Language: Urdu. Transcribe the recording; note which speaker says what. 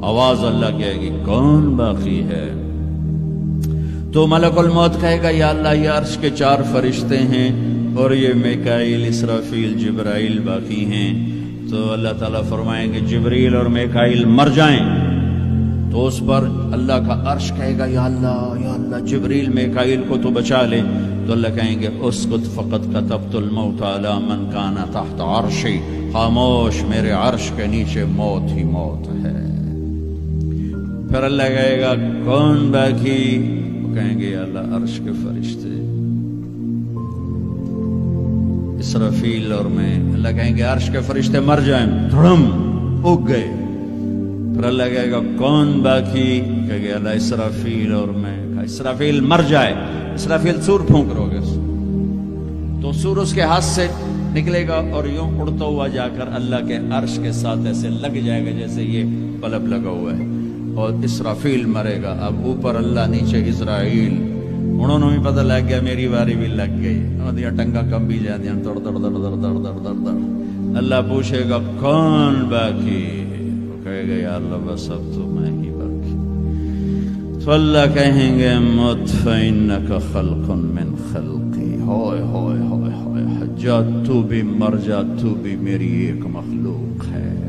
Speaker 1: آواز اللہ کہے گی کون باقی ہے؟ تو ملک الموت کہے گا یا اللہ یہ عرش کے 4 فرشتے ہیں اور یہ میکائیل اسرافیل جبرائیل باقی ہیں۔ تو اللہ تعالیٰ فرمائیں گے جبریل اور میکائیل مر جائیں، تو اس پر اللہ کا عرش کہے گا یا اللہ جبریل میکائیل کو تو بچا لے۔ تو اللہ کہیں گے اسکت فقط کتبت الموت علی من کان تحت عرشی، خاموش میرے عرش کے نیچے موت ہی موت ہے۔ پھر اللہ کہے گا کون باقی؟ وہ کہیں گے یا اللہ عرش کے فرشتے اسرافیل اور میں۔ اللہ کہیں گے عرش کے فرشتے مر جائیں، دھڑم اگ گئے۔ پھر اللہ کہے گا کون باقی؟ کہے گا اللہ اسرافیل اور میں۔ اسرافیل مر جائے، اسرافیل سور پھونک رو گے تو سور اس کے ہاتھ سے نکلے گا اور یوں اڑتا ہوا جا کر اللہ کے عرش کے ساتھ ایسے لگ جائے گا جیسے یہ بلب لگا ہوا ہے، اور اسرافیل مرے گا۔ اب اوپر اللہ، نیچے اسرائیل، انہوں نے بھی پتہ لگ گیا میری باری بھی لگ گئی، اور ٹنگا کم بھی جا دیا، دڑ دڑ دڑ دڑ دڑ دڑ دڑ دڑ۔ اللہ پوچھے گا کون باقی؟ وہ کہے گا یا اللہ بس اب تو میں ہی باقی۔ تو اللہ کہیں گے مت فإنک خلق من خلقی، ہوئے ہوئے ہوئے ہوئے حجات تو بھی مر جا، تو بھی میری ایک مخلوق ہے۔